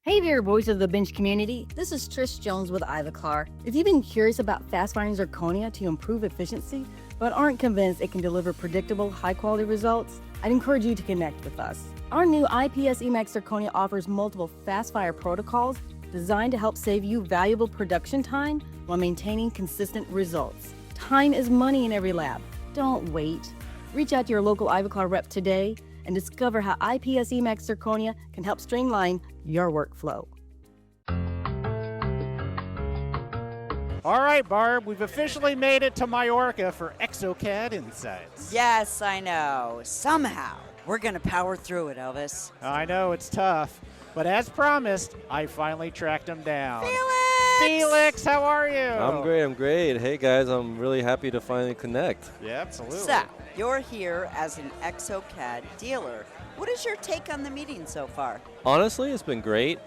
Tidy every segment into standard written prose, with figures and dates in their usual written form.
Hey there, Voice of the Bench community. This is Trish Jones with Ivoclar. If you've been curious about fast-firing zirconia to improve efficiency, but aren't convinced it can deliver predictable, high-quality results, I'd encourage you to connect with us. Our new IPS Emax zirconia offers multiple fast-fire protocols designed to help save you valuable production time while maintaining consistent results. Time is money in every lab. Don't wait. Reach out to your local Ivoclar rep today and discover how IPS Emax zirconia can help streamline your workflow. All right, Barb, we've officially made it to Mallorca for Exocad Insights. Yes, I know. Somehow, we're going to power through it, Elvis. I know it's tough, but as promised, I finally tracked him down. Felix, how are you? I'm great. Hey, guys, I'm really happy to finally connect. Yeah, absolutely. So, you're here as an Exocad dealer. What is your take on the meeting so far? Honestly, it's been great.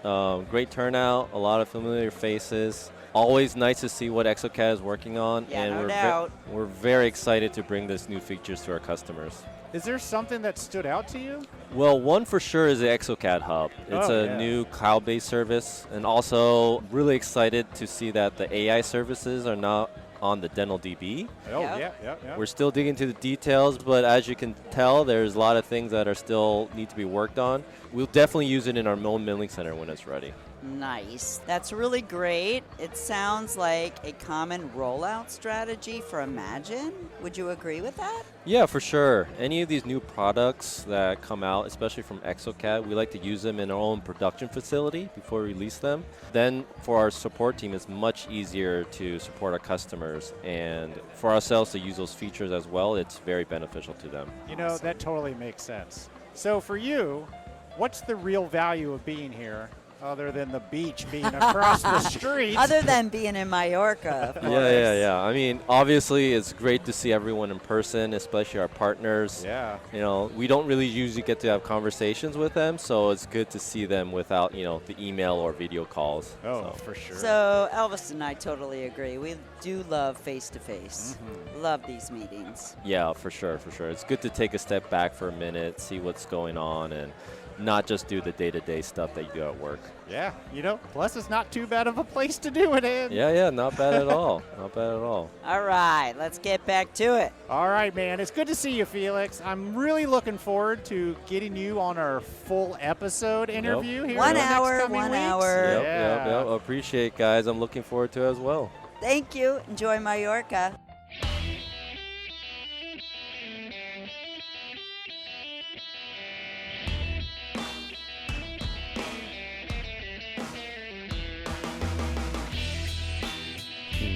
Great turnout, a lot of familiar faces. Always nice to see what Exocad is working on, Yeah, and no doubt. we're very excited to bring this new features to our customers. Is there something that stood out to you? Well, one for sure is the Exocad Hub. It's Oh, a yeah. new cloud-based service, and also really excited to see that the AI services are now on the Dental DB. Oh, Yep. yeah. We're still digging into the details, but as you can tell, there's a lot of things that are still need to be worked on. We'll definitely use it in our own milling center when it's ready. Nice. That's really great. It sounds like a common rollout strategy for Imagine. Would you agree with that? Yeah, for sure. Any of these new products that come out, especially from Exocad, we like to use them in our own production facility before we release them. Then for our support team, it's much easier to support our customers. And for ourselves to use those features as well, it's very beneficial to them. You know, that totally makes sense. So for you, what's the real value of being here other than the beach being across the street? Other than being in Mallorca, of course. Yeah. I mean, obviously, it's great to see everyone in person, especially our partners. Yeah. You know, we don't really usually get to have conversations with them, so it's good to see them without, the email or video calls. Oh, for sure. So Elvis and I totally agree. We do love face-to-face. Love these meetings. Yeah, for sure. It's good to take a step back for a minute, see what's going on, and not just do the day-to-day stuff that you do at work. Yeah, plus it's not too bad of a place to do it in. Yeah, not bad at all. All right, let's get back to it. All right, man. It's good to see you, Felix. I'm really looking forward to getting you on our full episode interview here. One in the next hour, coming 1 weeks. hour. Yeah. Yep. Appreciate it, guys. I'm looking forward to it as well. Thank you. Enjoy Mallorca.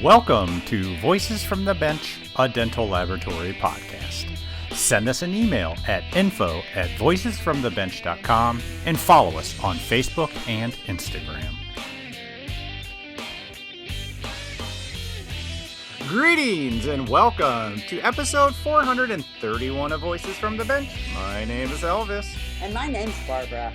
Welcome to Voices from the Bench, a dental laboratory podcast. Send us an email at info@voicesfromthebench.com and follow us on Facebook and Instagram. Greetings and welcome to episode 431 of Voices from the Bench. My name is Elvis. And my name's Barbara.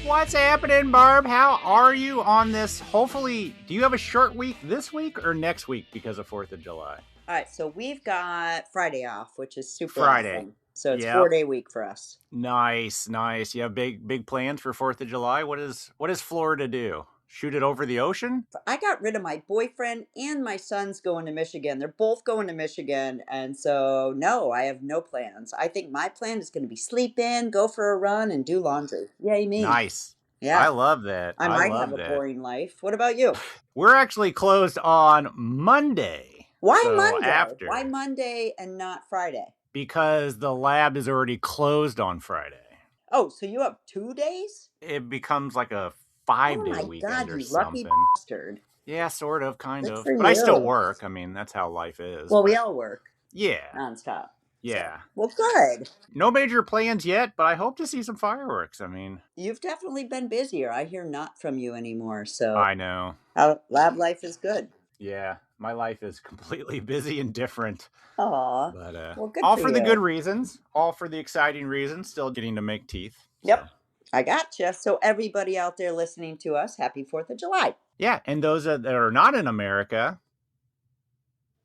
What's happening, Barb? How are you on this? Hopefully, do you have a short week this week or next week because of 4th of July? All right, so we've got Friday off, which is super Friday. awesome. So it's Yep. 4-day week for us. Nice. You have big plans for 4th of July? What does Florida do? Shoot it over the ocean? I got rid of my boyfriend and my son's going to Michigan. They're both going to Michigan. And so, no, I have no plans. I think my plan is going to be sleep in, go for a run, and do laundry. Yay, me. Nice. Yeah. I love that. I might love have a that. boring life. What about you? We're actually closed on Monday. Why So Monday? after. Why Monday and not Friday? Because the lab is already closed on Friday. Oh, so you have 2 days? It becomes like a 5-day Oh my weekend God, or you lucky something. bastard. Yeah, sort of, kind Good of. for But I still you. work. I mean, that's how life is. Well, we but all work yeah. nonstop. Yeah. Well, good. No major plans yet, but I hope to see some fireworks. I mean, You've definitely been busier. I hear not from you anymore. So I know. lab life is good. Yeah, my life is completely busy and different. Aw. But Well, good all for for the you. good reasons, all for the exciting reasons, still getting to make teeth. Yep. I gotcha. So everybody out there listening to us, happy 4th of July. Yeah, and those that are not in America,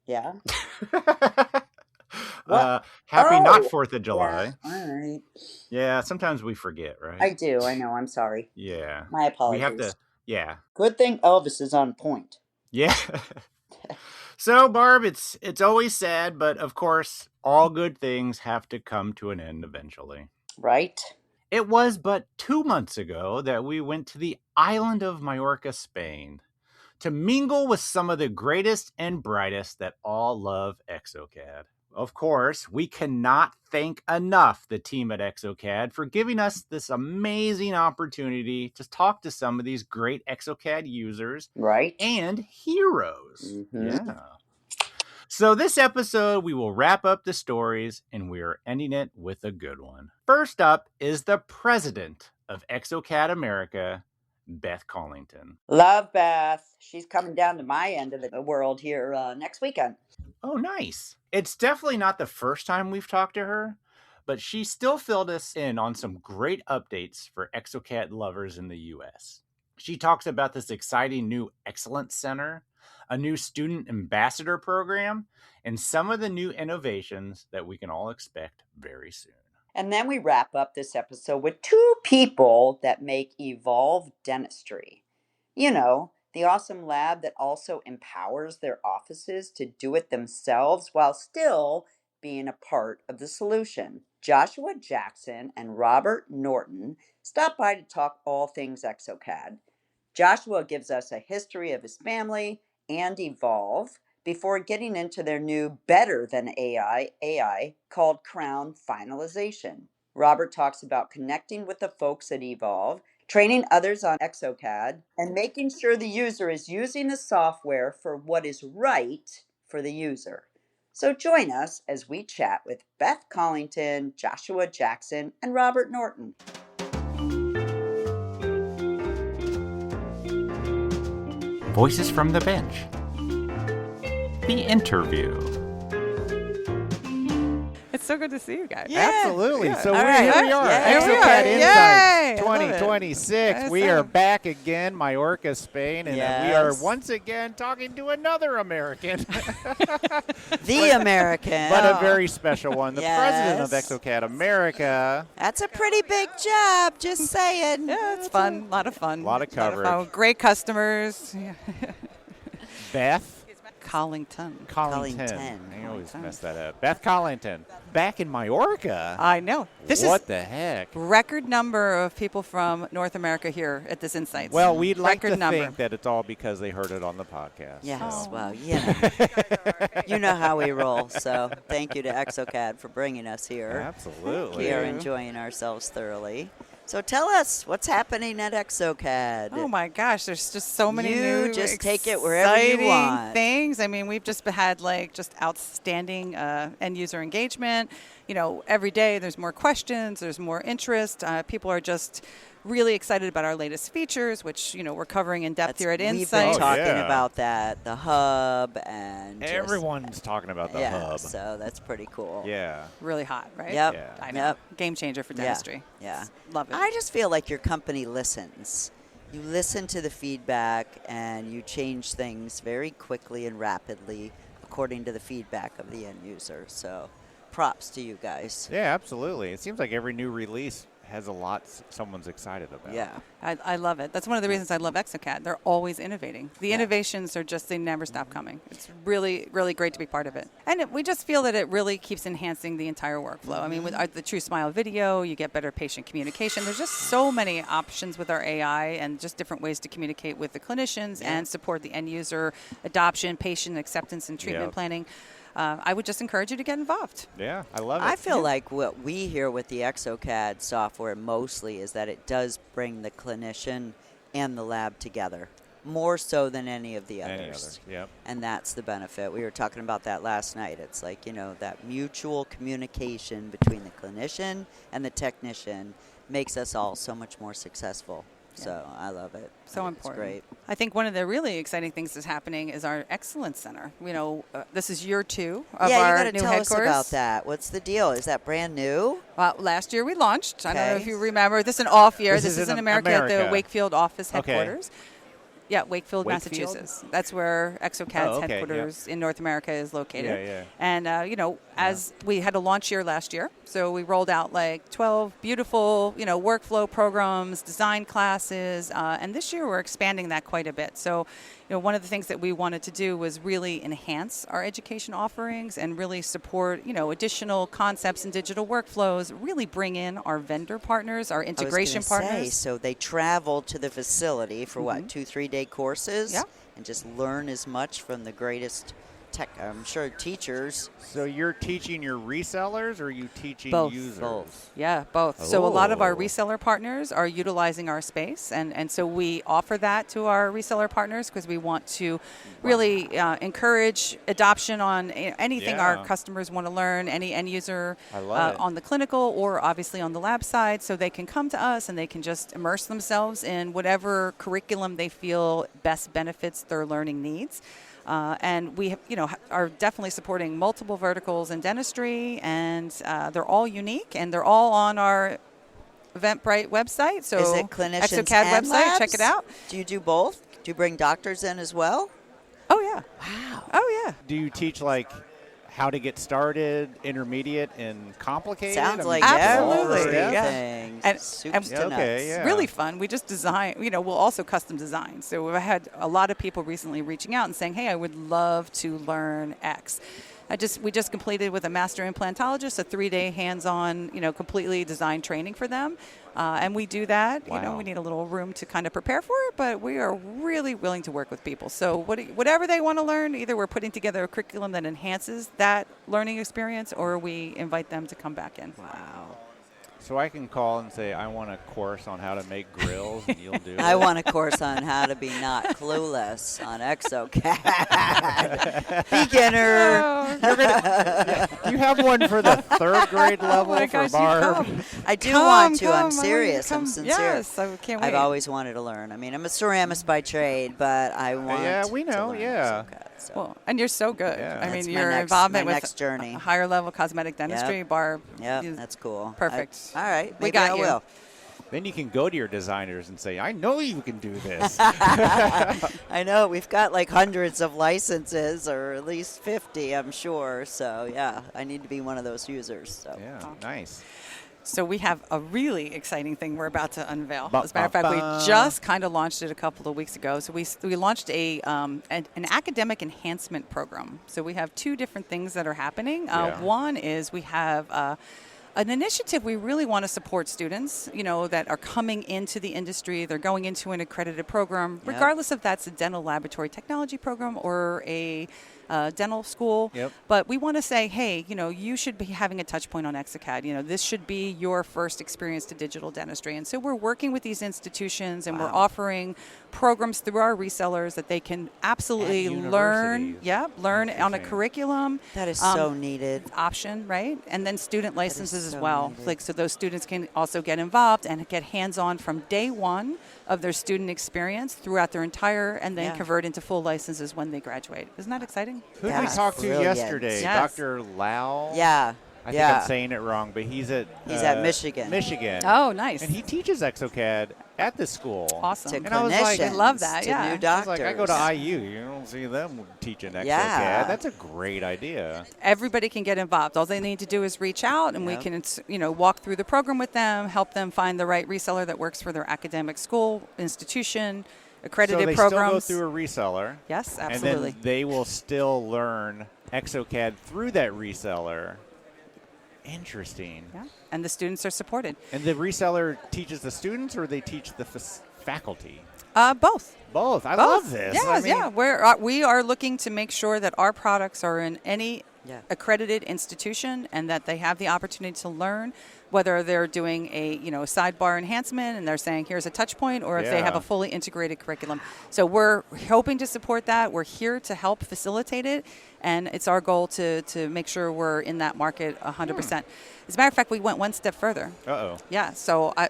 Yeah. happy not Oh, 4th of July. Yeah. All right. Yeah, sometimes we forget, right? I do. I know. I'm sorry. Yeah. My apologies. We have to Yeah. Good thing Elvis is on point. Yeah. So, Barb, it's always sad, but of course, all good things have to come to an end eventually. Right? It was but 2 months ago that we went to the island of Majorca, Spain, to mingle with some of the greatest and brightest that all love Exocad. Of course, we cannot thank enough the team at Exocad for giving us this amazing opportunity to talk to some of these great Exocad users Right? and heroes. Mhm. Yeah. So this episode, we will wrap up the stories, and we are ending it with a good one. First up is the president of Exocad America, Beth Collington. Love Beth. She's coming down to my end of the world here next weekend. Oh, nice. It's definitely not the first time we've talked to her, but she still filled us in on some great updates for Exocad lovers in the US. She talks about this exciting new Excellence Center, a new student ambassador program, and some of the new innovations that we can all expect very soon. And then we wrap up this episode with 2 people that make Evolve Dentistry. You know, the awesome lab that also empowers their offices to do it themselves while still being a part of the solution. Joshua Jakson and Robert Norton stopped by to talk all things Exocad. Joshua gives us a history of his family and Evolve before getting into their new better than AI called Crown Finalization. Robert talks about connecting with the folks at Evolve, training others on Exocad, and making sure the user is using the software for what is right for the user. So join us as we chat with Beth Collington, Joshua Jakson, and Robert Norton. Voices from the Bench. The interview. It's so good to see you guys. Absolutely. Yeah. So All right. here we are. Yeah. Here we Exocad are. Yay. Insights I love it. 2026. We are back again, Majorca, Spain, and we are Yes. once again talking to another American, The American. but a very special one, the president of Yes. Exocad America. That's a pretty big job, just saying. Yeah, it's fun. A lot of fun. Lot of coverage. fun. Great customers. Yeah. Beth Collington. Collington. I always Collington. mess that up. Beth Collington. Back in Majorca. I know. This what is the heck? record number of people from North America here at this Insights. Well, we'd like record to number. think that it's all because they heard it on the podcast. Yes, so. well, you know how we roll. So thank you to Exocad for bringing us here. Absolutely. We are you. enjoying ourselves thoroughly. So tell us what's happening at Exocad. Oh my gosh, there's just so many You new just take it wherever you exciting want. things. I mean, we've just had just outstanding end user engagement. You know, every day there's more questions, there's more interest. People are just really excited about our latest features, which, you know, we're covering in depth here at We've been Insights. talking yeah. about that, the hub, and just- Everyone's talking about the yeah, hub. so that's pretty cool. Yeah. Really hot, right? Yep. Yeah. I know. Yep. Game changer for Yeah. dentistry. Yeah. Love it. I just feel like your company listens. You listen to the feedback and you change things very quickly and rapidly according to the feedback of the end user. So props to you guys. Yeah, absolutely. It seems like every new release has a lot someone's excited about. Yeah. I love it. That's one of the reasons I love Exocad. They're always innovating. The Yeah. innovations are just, they never stop coming. It's really, really great to be part of it. And we just feel that it really keeps enhancing the entire workflow. I mean, with the True Smile video, you get better patient communication. There's just so many options with our AI and just different ways to communicate with the clinicians and support the end user adoption, patient acceptance, and treatment Yep. planning. I would just encourage you to get involved. Yeah, I love it. I feel like what we hear with the Exocad software mostly is that it does bring the clinician and the lab together, more so than any of the Any others. other. Yep. And that's the benefit. We were talking about that last night. It's like, you know, that mutual communication between the clinician and the technician makes us all so much more successful. So I love it. So I think important. It's great. I think one of the really exciting things that's happening is our Excellence Center. You know, this is year 2 of Yeah, our you got to new tell us headquarters. about that. What's the deal? Is that brand new? Last year we launched. I don't know Okay. if you remember. This is an off year. This This is is in in America at the America. Wakefield office Okay. headquarters. Yeah, Wakefield, Wakefield? Massachusetts. That's where Exocad's Oh, okay, headquarters in North America is located. Yeah. And, as we had a launch year last year, so we rolled out like 12 beautiful, workflow programs, design classes, and this year we're expanding that quite a bit. So, one of the things that we wanted to do was really enhance our education offerings and really support, additional concepts and digital workflows, really bring in our vendor partners, our integration partners. So they travel to the facility for what, 2-3 day courses? Yeah. And just learn as much from the greatest tech, I'm sure, teachers. So you're teaching your resellers, or are you teaching Both. users? Both. Yeah, both. So a lot of our Oh. reseller partners are utilizing our space, and so we offer that to our reseller partners because we want to really encourage adoption on anything our Yeah. customers want to learn, any end user I love it. on the clinical or obviously on the lab side, so they can come to us and they can just immerse themselves in whatever curriculum they feel best benefits their learning needs. And we, are definitely supporting multiple verticals in dentistry, and they're all unique, and they're all on our Eventbrite website. So Is it clinicians Exocad and website, labs? check it out. Do you do both? Do you bring doctors in as well? Oh yeah, Wow. oh yeah. Do you teach like how to get started, intermediate, and complicated? Sounds like Absolutely, everything. And- Soups and- to Yeah, okay, nuts. yeah. Really fun. We just design, we'll also custom design. So we've had a lot of people recently reaching out and saying, hey, I would love to learn X. We just completed with a master implantologist a 3-day hands-on, completely designed training for them. And we do that. Wow. We need a little room to kind of prepare for it, but we are really willing to work with people. So whatever they want to learn, either we're putting together a curriculum that enhances that learning experience, or we invite them to come back in. Wow. So I can call and say, I want a course on how to make grills, and you'll do it. I want a course on how to be not clueless on Exocad. Beginner. You have one for the 3rd grade level Oh my for gosh, you Barb? come. I do Come, want to. come, I I'm want you to serious. I'm come. sincere. Yes, I can't wait. I've always wanted to learn. I mean, I'm a ceramist by trade, but I want Yeah, we to know, learn yeah. Exocad, so. Well, and you're so good. Yeah. I That's mean, my your next- involvement my with next journey. higher level cosmetic dentistry, Barb. Yep, is that's cool. perfect. All right, We maybe got I you. will. Then you can go to your designers and say, I know you can do this. I know we've got like hundreds of licenses, or at least 50, I'm sure. So yeah, I need to be one of those users. So Yeah, nice. So we have a really exciting thing we're about to unveil. Ba, As a matter of fact, ba, we ba. just kind of launched it a couple of weeks ago. So we launched an academic enhancement program. So we have 2 different things that are happening. Yeah. One is we have an initiative. We really want to support students, that are coming into the industry. They're going into an accredited program, Yep. regardless if that's a dental laboratory technology program or a dental school. Yep. But we want to say, hey, you should be having a touch point on Exocad. This should be your first experience to digital dentistry. And so we're working with these institutions, and we're offering programs through our resellers that they can absolutely At learn. universities. Yeah, learn on a Interesting. curriculum. that is so needed. Option, right? And then student licenses as so well. needed. So those students can also get involved and get hands-on from day one of their student experience throughout their entire, and then Yeah. convert into full licenses when they graduate. Isn't that exciting? Who did we That's talk to brilliant. yesterday? Yes. Dr. Lau? Yeah. I think I'm saying it wrong, but he's at Michigan. Michigan. Oh, nice. And he teaches Exocad at the school. Awesome. To And I was like, clinicians, I love that, to yeah. new I I doctors. was like, I go to IU. You don't see them teaching Exocad. Yeah. That's a great idea. Everybody can get involved. All they need to do is reach out, and we Yep. can, walk through the program with them, help them find the right reseller that works for their academic school, institution, accredited so they programs. still go through a reseller. Yes, absolutely. And then they will still learn Exocad through that reseller. Interesting. Yeah. And the students are supported. And the reseller teaches the students, or they teach the faculty? Both. Both. I Both. love this. Yes, I mean, yeah. We are looking to make sure that our products are in any Yeah. accredited institution, and that they have the opportunity to learn, whether they're doing a sidebar enhancement and they're saying here's a touch point, or if they have Yeah. a fully integrated curriculum. So we're hoping to support that. We're here to help facilitate it, and it's our goal to make sure we're in that market 100%. As a matter of fact, we went one step further. Uh-oh. Yeah, so I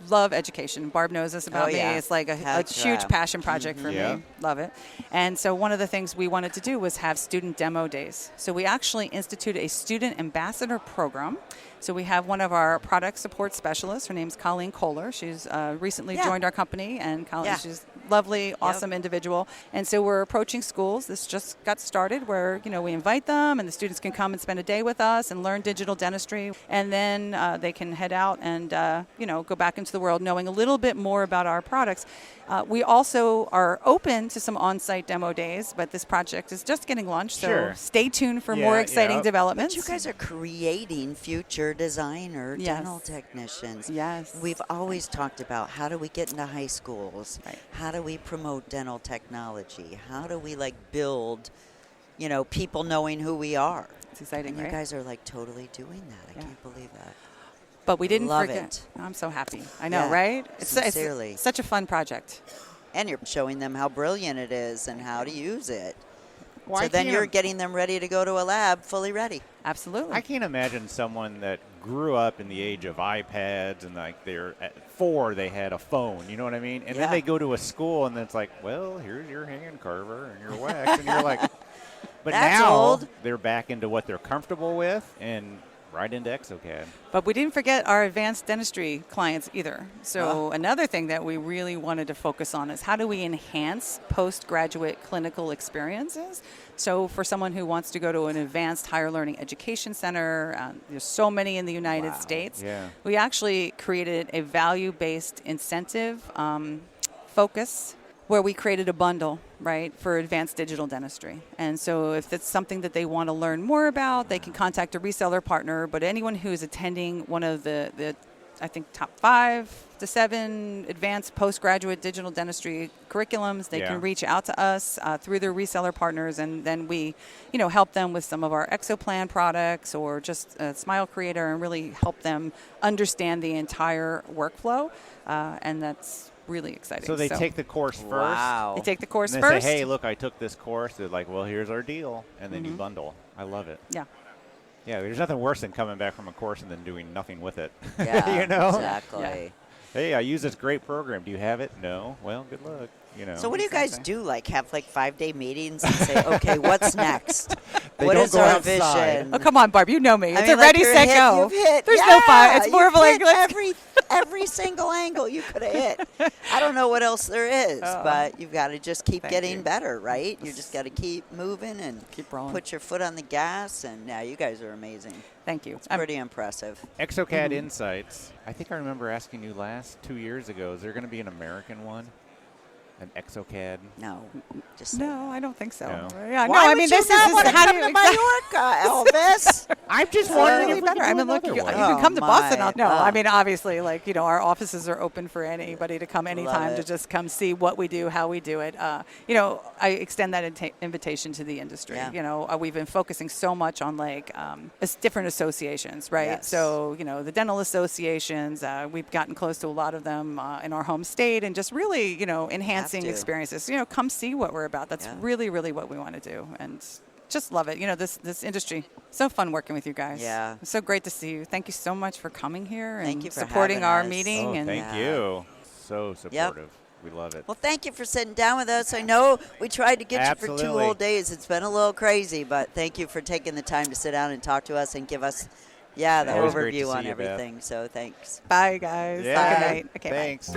love education. Barb knows this about Oh, me. yeah. It's like a Heck huge yeah. passion project for Yeah. me. Love it. And so one of the things we wanted to do was have student demo days. So we actually instituted a student ambassador program. So we have one of our product support specialists. Her name's Colleen Kohler. She's recently joined our company, and she's lovely, awesome individual. And so we're approaching schools. This just got started where, we invite them and the students can come and spend a day with us and learn digital dentistry. And then they can head out and, go back into the world knowing a little bit more about our products. We also are open to some on-site demo days, but this project is just getting launched. So stay tuned for more exciting developments. But you guys are creating future designer dental technicians. Yes. We've always talked about how do we get into high schools? Right. How do we promote dental technology? How do we build, people knowing who we are? It's exciting, and right? you guys are totally doing that. I can't believe that. But we didn't Love forget. it. I'm so happy. I know, right? Sincerely. It's such a fun project. And you're showing them how brilliant it is and how to use it. Well, so then you're getting them ready to go to a lab fully ready. Absolutely. I can't imagine someone that grew up in the age of iPads and they're at 4 they had a phone, you know what I mean? And then they go to a school and it's like, well, here's your hand carver and your wax, and you're like, but That's now old. they're back into what they're comfortable with and right into Exocad. But we didn't forget our advanced dentistry clients either. So another thing that we really wanted to focus on is how do we enhance postgraduate clinical experiences? So for someone who wants to go to an advanced higher learning education center, there's so many in the United States. Yeah. We actually created a value-based incentive focus where we created a bundle, right, for advanced digital dentistry. And so if it's something that they want to learn more about, they can contact a reseller partner. But anyone who is attending one of the I think, top 5 to 7 advanced postgraduate digital dentistry curriculums, they can reach out to us through their reseller partners, and then we, help them with some of our ExoPlan products or just Smile Creator and really help them understand the entire workflow. And that's really exciting. So they take the course first. Wow. They take the course and first. They say, hey, look, I took this course. They're like, well, here's our deal. And then you bundle. I love it. Yeah. Yeah, there's nothing worse than coming back from a course and then doing nothing with it. Yeah, exactly. Yeah. Hey, I use this great program. Do you have it? No. Well, good luck. So what do you guys do? Have 5-day meetings and say, okay, what's next? They What don't is go our outside. vision? Oh, come on, Barb. You know me. It's I mean, a ready, you're set, hit, go. you've hit. There's no fire. It's more you've of a hit every single angle you could have hit. I don't know what else there is, but you've got to just keep getting better, right? You just got to keep moving and keep rolling. Put your foot on the gas, and you guys are amazing. Thank you. It's pretty impressive. Exocad Insights. I think I remember asking you 2 years ago, is there going to be an American one? An Exocad? No, just No, I don't think so. No. Yeah, Why no, I would mean, you this not is want to how come do to you Mallorca, Elvis? I'm just wondering if we better. could I do mean, look, another you one. can come to Boston. my. No, I mean, obviously, our offices are open for anybody to come anytime to it. just come see what we do, how we do it. I extend that invitation to the industry. Yeah. We've been focusing so much on different associations, right? Yes. So, the dental associations, we've gotten close to a lot of them in our home state, and just really, enhancing to. experiences. Come see what we're about. That's really, really what we want to do. And just love it. This industry, so fun working with you guys. Yeah. It's so great to see you. Thank you so much for coming here and Thank you for supporting having our us. meeting. Oh, and thank you. So supportive. We love it. Well, thank you for sitting down with us. I know we tried to get you for 2 Absolutely. whole days. It's been a little crazy, but thank you for taking the time to sit down and talk to us and give us, the Always great to overview see on you, Beth. everything. So thanks. Bye, guys. Yeah. Have a good night. Okay, bye. Thanks.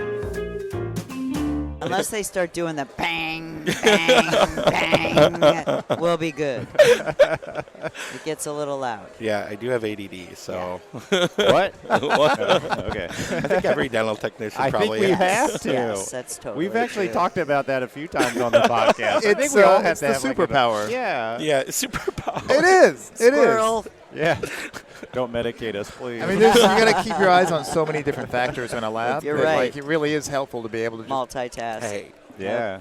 Unless they start doing the bang, bang, bang, we'll be good. It gets a little loud. Yeah, I do have ADD, so What? What? Okay. I think every dental technician I think probably we has. have to. Yes, that's totally We've actually true. talked about that a few times on the podcast. I think It's, we all have it's to the have superpower. Yeah. Yeah, it's superpower. It is. It is. Squirrel. Yeah. Don't medicate us, please. I mean, you got to keep your eyes on so many different factors in a lab. You're that, right. It really is helpful to be able to just Multitask. Hey, yeah.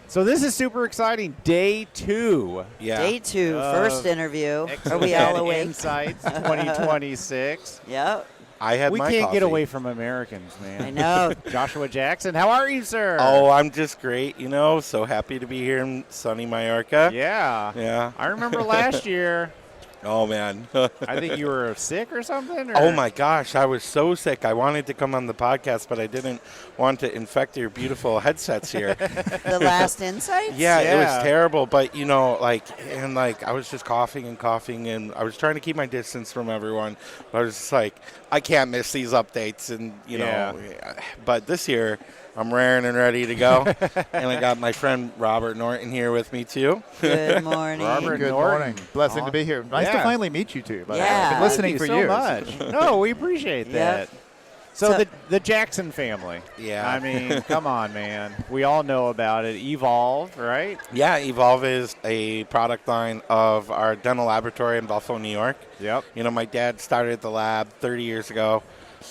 So this is super exciting. Day 2. yeah. Day 2, first interview. Are we Exocad all awake? Insights 2026. Yep. I had We my can't coffee. get away from Americans, man. I know. Joshua Jakson, how are you, sir? Oh, I'm just great, so happy to be here in sunny Mallorca. Yeah. Yeah. I remember last year Oh, man. I think you were sick or something? Or? Oh, my gosh. I was so sick. I wanted to come on the podcast, but I didn't want to infect your beautiful headsets here. The last Insights? Yeah, it was terrible. But, I was just coughing, and I was trying to keep my distance from everyone. But I was just like, I can't miss these updates. And, but this year, I'm raring and ready to go. And I got my friend Robert Norton here with me, too. Good morning. Good morning. Blessing to be here. Nice to finally meet you two. By the way. I've been listening for years. Thank you so much. No, we appreciate that. So the Jakson family. Yeah. I mean, come on, man. We all know about it. Evolve, right? Yeah, Evolve is a product line of our dental laboratory in Buffalo, New York. Yep. My dad started the lab 30 years ago.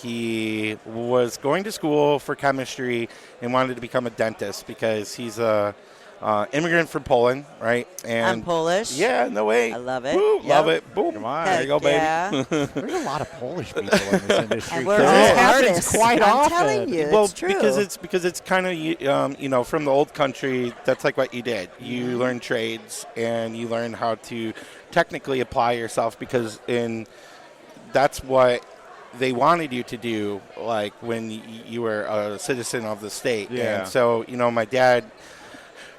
He was going to school for chemistry and wanted to become a dentist because he's a immigrant from Poland, right? And I'm Polish. Yeah, no way. I love it. Woo, love it. Boom. Come on. There you go, baby. Yeah. There's a lot of Polish people in this industry. And we're It all happens artists. quite I'm often. telling you, Well, it's true. because it's kind of from the old country. That's like what you did. You learn trades and you learn how to technically apply yourself because that's what they wanted you to do, like when you were a citizen of the state. Yeah. And so my dad,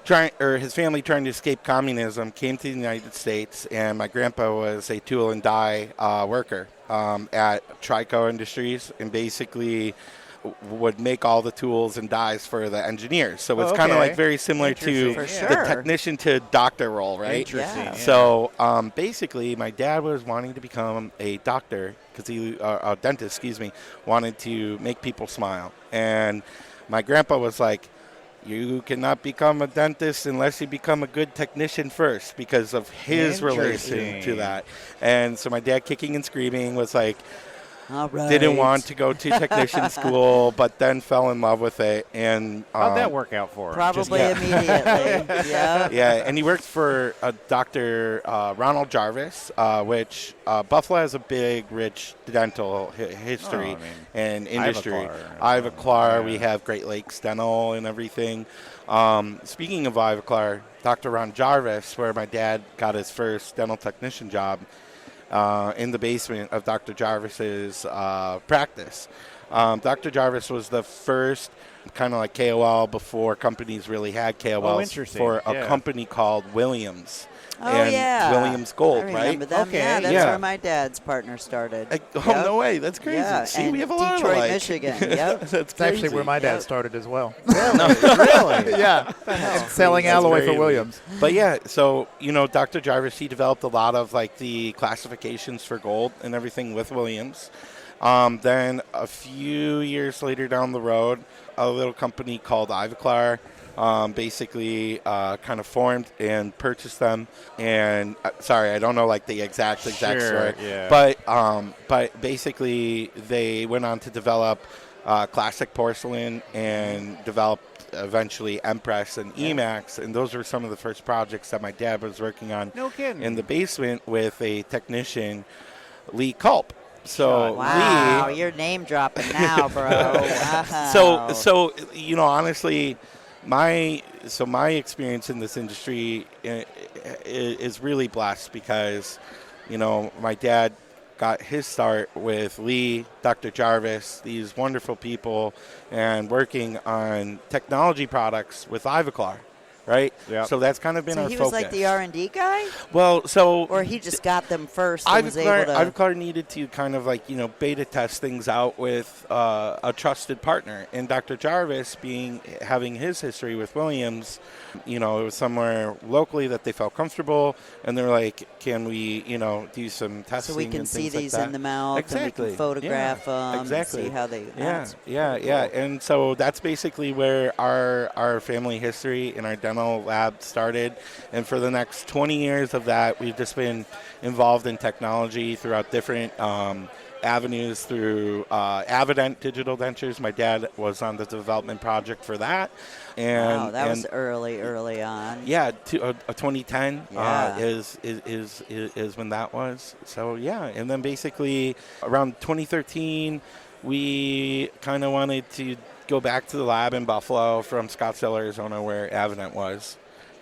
his family trying to escape communism, came to the United States, and my grandpa was a tool and die worker at Trico Industries, and basically would make all the tools and dies for the engineers. So it's kind of like very similar to the technician to doctor role, right? Interesting. Yeah. So basically, my dad was wanting to become a doctor because a dentist, wanted to make people smile. And my grandpa was like, you cannot become a dentist unless you become a good technician first because of his relation to that. And so my dad, kicking and screaming, was like, All right. didn't want to go to technician school, but then fell in love with it. And how'd that work out for him? Probably immediately. Yeah. Yeah, and he worked for Dr. Ronald Jarvis, which Buffalo has a big, rich dental history and industry. Ivoclar, we have Great Lakes Dental and everything. Speaking of Ivoclar, Dr. Ron Jarvis, where my dad got his first dental technician job, in the basement of Dr. Jarvis's practice. Dr. Jarvis was the first kind of like KOL before companies really had KOLs for a company called Williams. Oh, and yeah. Williams Gold, I right? remember them. Okay, Yeah, that's yeah. where my dad's partner started. No way. That's crazy. Yeah, See, and we have a lot Detroit, alike. Michigan. Yep. That's It's actually crazy. where my dad started as well. Really? Yeah. Selling That's alloy crazy. for Williams. But yeah, so, Dr. Jarvis, he developed a lot of like the classifications for gold and everything with Williams. Then a few years later down the road, a little company called Ivoclar basically kind of formed and purchased them. And sorry, I don't know like the exact story. Yeah. But basically they went on to develop classic porcelain and developed eventually Empress and Emax, and those were some of the first projects that my dad was working on. No kidding. In the basement with a technician, Lee Culp. So Wow, Lee, you're name dropping now, bro. Wow. so honestly, my experience in this industry is really blessed because, my dad got his start with Lee, Dr. Jarvis, these wonderful people, and working on technology products with Ivoclar, right? Yep. So that's kind of been So our he focus. was like the R&D guy? Well, so Or he just got them first and was able to... Ivoclar needed to kind of like, beta test things out with a trusted partner. And Dr. Jarvis having his history with Williams, it was somewhere locally that they felt comfortable. And they're like, can we, do some testing So we can and see things like these that? in the mouth Exactly. and we can photograph them exactly. and see how they... Yeah. And so that's basically where our family history and our dental lab started. And for the next 20 years of that, we've just been involved in technology throughout different avenues through Avident Digital Dentures. My dad was on the development project for that. And, wow, that was early on. Yeah, 2010 Yeah. is when that was. So, yeah. And then basically around 2013, we kind of wanted to go back to the lab in Buffalo from Scottsdale, Arizona, where Avident was.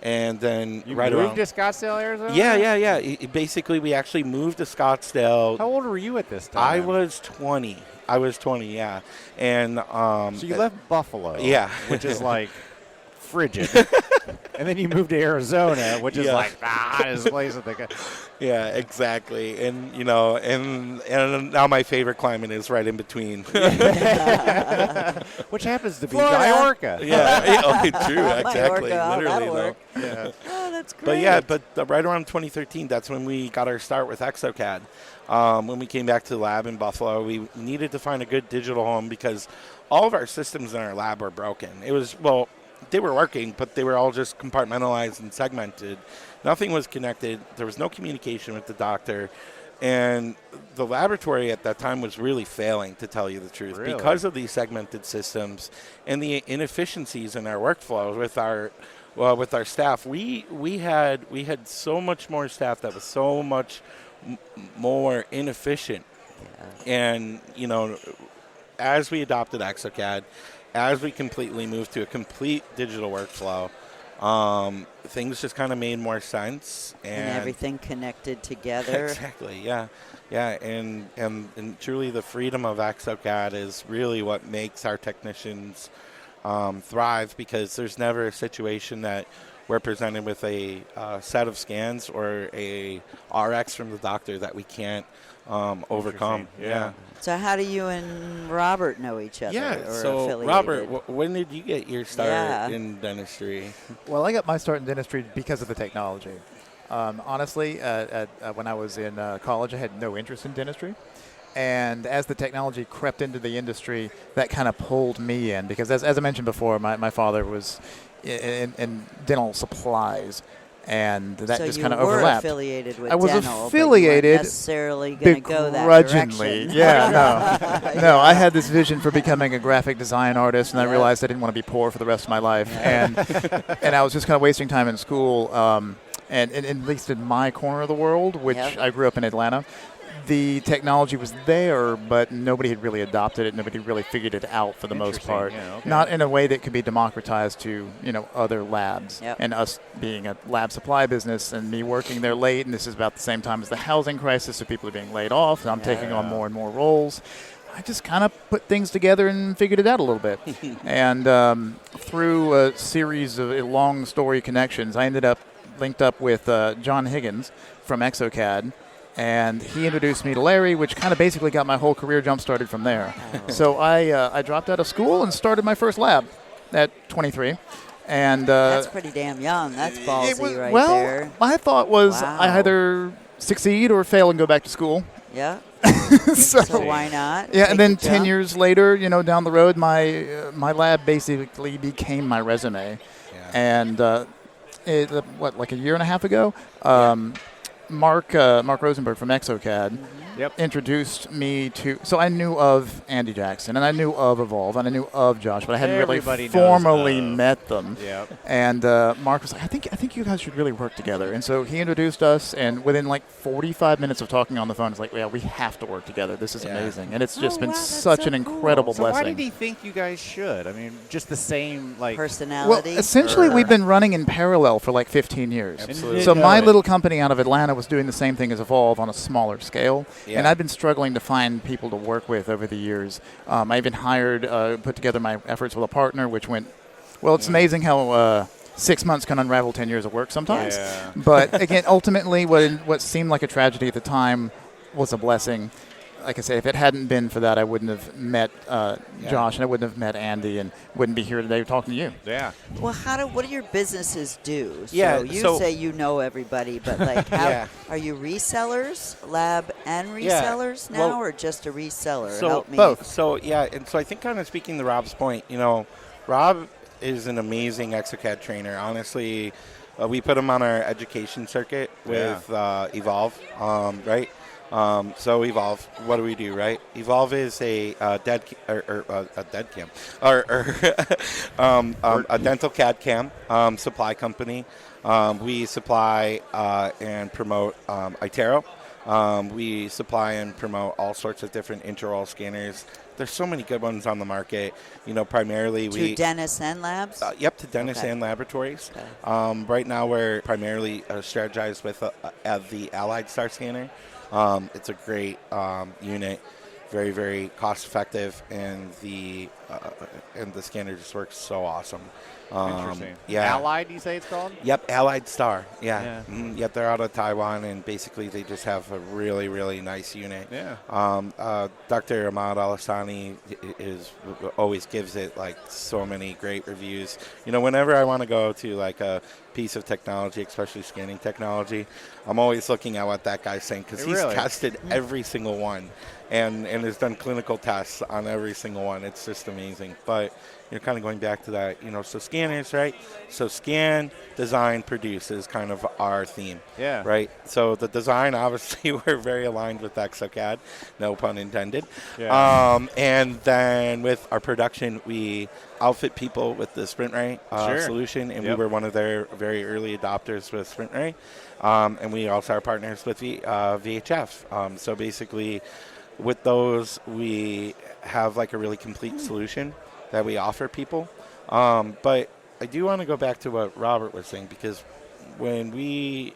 And then you right moved around to Scottsdale, Arizona? Yeah. Basically, we actually moved to Scottsdale. How old were you at this time? I was 20. Yeah. And so you left Buffalo, yeah, which is like frigid, and then you moved to Arizona, which is like the hottest place in the Yeah, exactly. And and now my favorite climate is right in between, which happens to be Florida. Majorca. True, exactly, Majorca, literally that'll though. work. Yeah. Oh, that's great. But right around 2013, that's when we got our start with Exocad. When we came back to the lab in Buffalo, we needed to find a good digital home because all of our systems in our lab were broken. They were working, but they were all just compartmentalized and segmented. Nothing was connected. There was no communication with the doctor. And the laboratory at that time was really failing, to tell you the truth, because of these segmented systems and the inefficiencies in our workflow with our staff. We had so much more staff that was so much more inefficient. And, as we adopted Exocad, as we completely moved to a complete digital workflow, things just kind of made more sense. And everything connected together. Exactly, yeah. And truly the freedom of Exocad is really what makes our technicians thrive, because there's never a situation that we're presented with a set of scans or a RX from the doctor that we can't overcome. Yeah. So how do you and Robert know each other? Yeah. Or So affiliated? Robert, when did you get your start in dentistry? Well, I got my start in dentistry because of the technology. Honestly, when I was in college, I had no interest in dentistry. And as the technology crept into the industry, that kind of pulled me in, because as I mentioned before, my father was in dental supplies, and that just kind of overlapped. So you were affiliated with I was dental, affiliated, but you weren't necessarily going to go that begrudgingly. direction. No, I had this vision for becoming a graphic design artist, and I realized I didn't want to be poor for the rest of my life, and I was just kind of wasting time in school. And at least in my corner of the world, which I grew up in Atlanta, the technology was there, but nobody had really adopted it. Nobody really figured it out for the most part. Yeah, okay. Not in a way that could be democratized to, other labs. Yep. And us being a lab supply business and me working there late, and this is about the same time as the housing crisis, so people are being laid off, and I'm taking on more and more roles. I just kind of put things together and figured it out a little bit. And through a series of long story connections, I ended up linked up with John Higgins from Exocad, and he introduced me to Larry, which kind of basically got my whole career jump-started from there. So I dropped out of school and started my first lab at 23. And that's pretty damn young. That's ballsy there. Well, my thought was I either succeed or fail and go back to school. Yeah. So why not? Yeah, and then 10 years later, down the road, my lab basically became my resume. Yeah. And like a year and a half ago, Mark Rosenberg from Exocad introduced me to. So I knew of Andy Jakson, and I knew of Evolve, and I knew of Josh, but I hadn't really formally met them. Yep. And Mark was like, I think you guys should really work together. And so he introduced us, and within like 45 minutes of talking on the phone, it's like, we have to work together. This is amazing, and it's just been such an incredible blessing. Why did he think you guys should? I mean, just the same personality. Well, essentially, we've been running in parallel for like 15 years. Absolutely. So my little company out of Atlanta was doing the same thing as Evolve on a smaller scale, and I've been struggling to find people to work with over the years. I even put together my efforts with a partner, which went, well, it's amazing how 6 months can unravel 10 years of work sometimes. Yeah. But again, ultimately, what seemed like a tragedy at the time was a blessing. Like I say, if it hadn't been for that, I wouldn't have met Josh, and I wouldn't have met Andy, and wouldn't be here today talking to you. Yeah. Well, what do your businesses do? Yeah. So you say you know everybody, but like, how are you resellers, lab and resellers now, or just a reseller? Help me. Both. So and so I think kind of speaking to Rob's point, Rob is an amazing Exocad trainer. Honestly, we put him on our education circuit with Evolve, right? So Evolve, what do we do, right? Evolve is a a dental CAD cam supply company. We supply and promote iTero, We supply and promote all sorts of different intraoral scanners. There's so many good ones on the market. Primarily to dentists and labs? Yep, to dentists and laboratories. Okay. Right now we're primarily strategized with the Allied Star scanner. It's a great unit, very, very cost effective, and the scanner just works so awesome. Interesting. Yeah. Allied, you say it's called? Yep, Allied Star. Yeah. Yep, they're out of Taiwan, and basically they just have a really, really nice unit. Yeah. Dr. Ahmad Al-Hassani always gives it like so many great reviews. Whenever I want to go to like a piece of technology, especially scanning technology, I'm always looking at what that guy's saying because he's tested every single one and has done clinical tests on every single one. It's just amazing. But you're kind of going back to that, so scanners, right? So scan, design, produce is kind of our theme. Yeah. Right? So the design, obviously, we're very aligned with Exocad, no pun intended. Yeah. And then with our production, we outfit people with the Sprint Ray solution, and we were one of their very early adopters with Sprint Ray. And we also are partners with VHF. So basically, with those, we have like a really complete solution that we offer people. But I do want to go back to what Robert was saying, because when we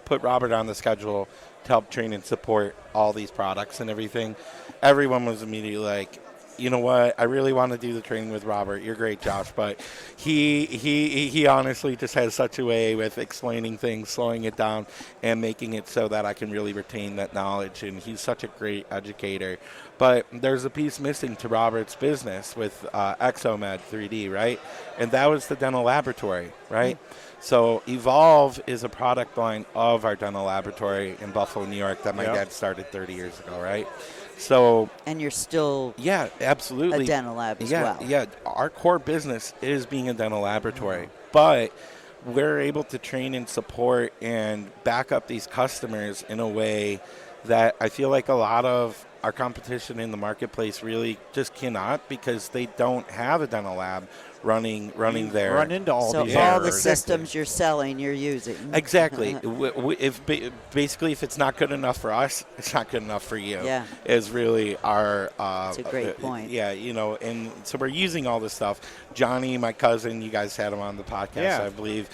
put Robert on the schedule to help train and support all these products and everything, everyone was immediately like, you know what, I really want to do the training with Robert. You're great, Josh. But he honestly just has such a way with explaining things, slowing it down, and making it so that I can really retain that knowledge. And he's such a great educator. But there's a piece missing to Robert's business with ExoMed 3D, right? And that was the dental laboratory, right? So Evolve is a product line of our dental laboratory in Buffalo, New York that my dad started 30 years ago, right? So, and you're still absolutely a dental lab as well. Yeah, our core business is being a dental laboratory, but we're able to train and support and back up these customers in a way that I feel like a lot of our competition in the marketplace really just cannot, because they don't have a dental lab running there. Run into all these So all the errors. systems you're selling, you're using. Exactly. If it's not good enough for us, it's not good enough for you. Yeah. Is really our. That's a great point. Yeah, and so we're using all this stuff. Johnny, my cousin, you guys had him on the podcast, I believe.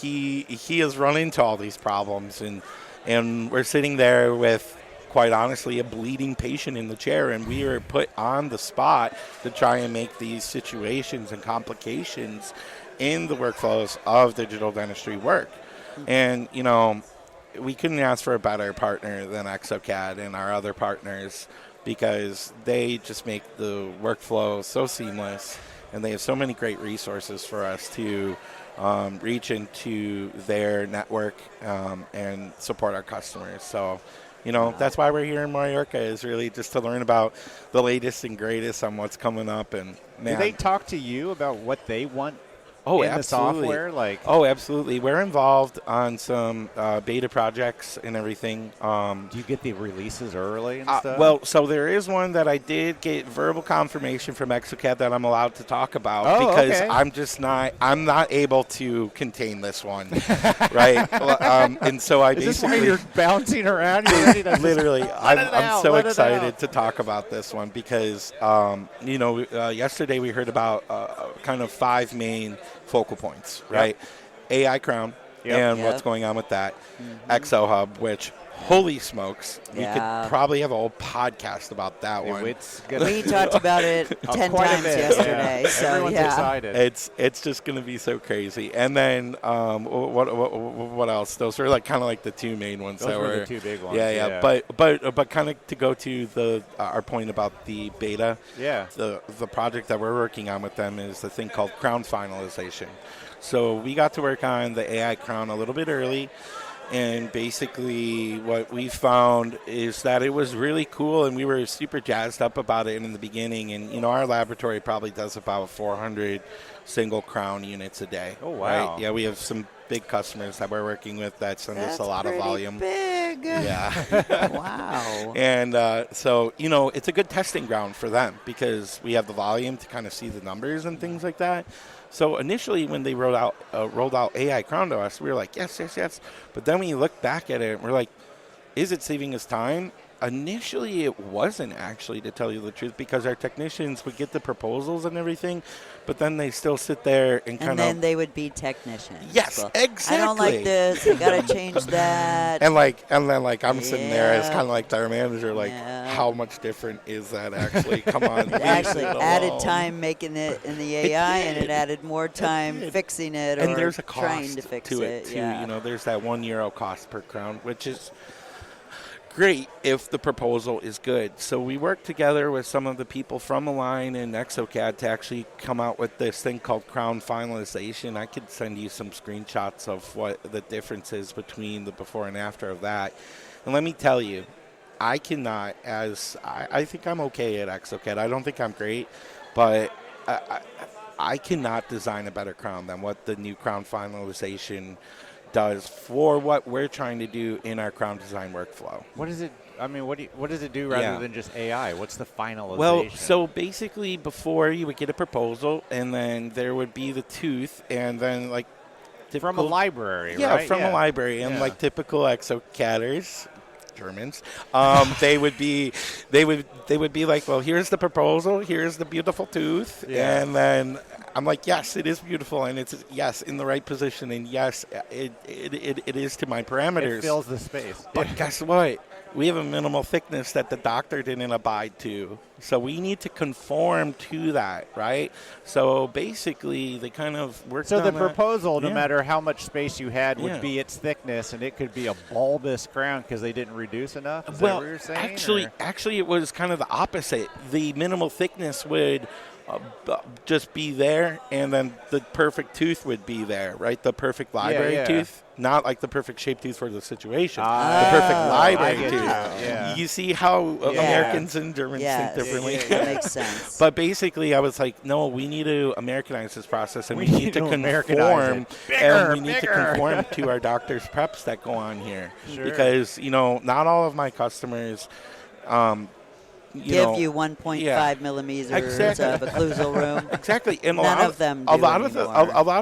He has run into all these problems, and we're sitting there with, quite honestly, a bleeding patient in the chair, and we are put on the spot to try and make these situations and complications in the workflows of digital dentistry work. And, we couldn't ask for a better partner than Exocad and our other partners, because they just make the workflow so seamless, and they have so many great resources for us to reach into their network and support our customers. So, that's why we're here in Mallorca, is really just to learn about the latest and greatest on what's coming up. And man, do they talk to you about what they want in the software? Absolutely. We're involved on some beta projects and everything. Do you get the releases early and stuff? Well, so there is one that I did get verbal confirmation from Exocad that I'm allowed to talk about, because I'm not able to contain this one, right? And so I is this why you're bouncing around? You're ready to literally, I'm so excited to talk about this one, because yesterday we heard about kind of 5 main focal points, right? AI Crown and what's going on with that. ExoHub, which, holy smokes, we could probably have a whole podcast about that one. We talked about it 10 times yesterday. So everyone's excited. It's just going to be so crazy. And then what else? Those are kind of the 2 main ones. Those were the 2 big ones. Yeah. But kind of to go to our point about the beta. Yeah. The project that we're working on with them is the thing called Crown Finalization. So we got to work on the AI Crown a little bit early. And basically what we found is that it was really cool, and we were super jazzed up about it in the beginning. And, our laboratory probably does about 400 single crown units a day. Oh, wow. Right? Yeah, we have some big customers that we're working with that send us a lot of volume. Big. Yeah. Wow. And so, it's a good testing ground for them, because we have the volume to kind of see the numbers and things like that. So initially, when they rolled out AI Crown to us, we were like, yes. But then when you look back at it, we're like, Is it saving us time? Initially, it wasn't actually, to tell you the truth, because our technicians would get the proposals and everything, but then they still sit there and kind of... And then they would be technicians. Yes, well, exactly. I don't like this. I got to change that. And then I'm sitting there as kind of like their manager, like, how much different is that actually? Come on. It actually added time making it in the AI, and it added more time fixing it and or there's a cost trying to fix it, too. Yeah. You know, there's that €1 cost per crown, which is great if the proposal is good. So we worked together with some of the people from the line in Exocad to actually come out with this thing called crown finalization. I could send you some screenshots of what the difference is between the before and after of that. And let me tell you, I cannot, I think I'm okay at Exocad. I don't think I'm great, but I cannot design a better crown than what the new crown finalization does for what we're trying to do in our crown design workflow. What is it? I mean, what does it do rather than just AI? What's the finalization? Well, so basically, before you would get a proposal, and then there would be the tooth, and then like from a library, yeah, right? From a library, and like typical Exocaders, Germans, they would be like, well, here's the proposal, here's the beautiful tooth, and then I'm like, yes, it is beautiful, and it's in the right position, and yes, it is to my parameters. It fills the space. But guess what? We have a minimal thickness that the doctor didn't abide to, so we need to conform to that, right? So basically, they kind of worked. So on the that. proposal, no matter how much space you had, would be its thickness, and it could be a bulbous crown because they didn't reduce enough. Is that what you're saying? Actually, it was kind of the opposite. The minimal thickness would just be there, and then the perfect tooth would be there, right? The perfect library tooth, not like the perfect shaped tooth for the situation. The perfect library tooth. Yeah. You see how Americans and Germans think differently? That makes sense. But basically, I was like, no, we need to Americanize this process, and we need to conform, and we need to conform to our doctors' preps that go on here. Sure. Because, not all of my customers give you 1.5 millimeters of occlusal room. Exactly, and none of them do a lot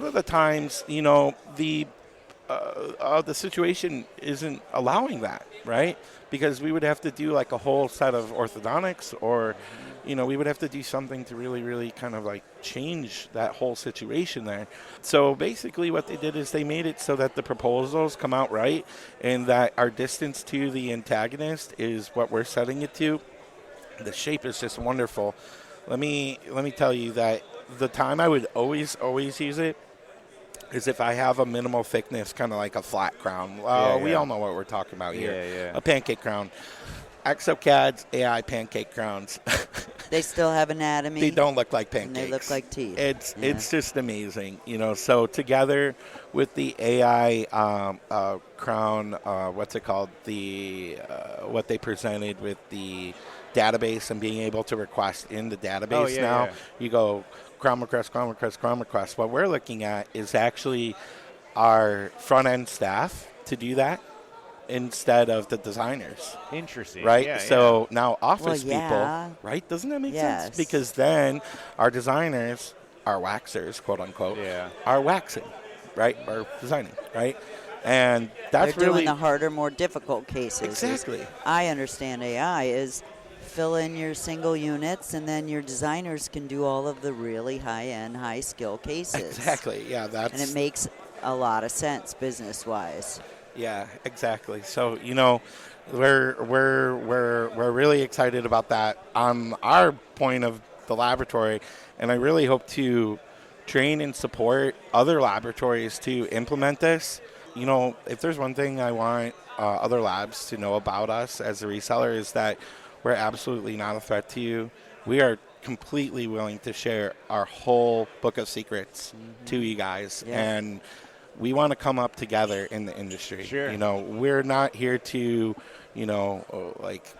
of the times, the situation isn't allowing that, right? Because we would have to do like a whole set of orthodontics, or we would have to do something to really, really kind of like change that whole situation there. So basically what they did is they made it so that the proposals come out right, and that our distance to the antagonist is what we're setting it to. The shape is just wonderful. Let me tell you that the time I would always use it is if I have a minimal thickness, kind of like a flat crown. We all know what we're talking about here. A pancake crown. Exocad's AI pancake crowns. They still have anatomy. They don't look like pancakes. And they look like teeth. It's just amazing, So together with the AI crown, what's it called? What they presented with the database and being able to request in the database now. You go crown request. What we're looking at is actually our front end staff to do that instead of the designers. Interesting. Right? So now office people, right? Doesn't that make sense? Because then our designers, our waxers, quote unquote, are waxing, right? Or designing, right? And that's They're really doing the harder, more difficult cases. Exactly. I understand AI is fill in your single units, and then your designers can do all of the really high-end, high-skill cases. Exactly. Yeah, and it makes a lot of sense business-wise. Yeah, exactly. So we're really excited about that on our point of the laboratory, and I really hope to train and support other laboratories to implement this. If there's one thing I want other labs to know about us as a reseller, is that we're absolutely not a threat to you. We are completely willing to share our whole book of secrets to you guys, and we want to come up together in the industry. Sure. We're not here to,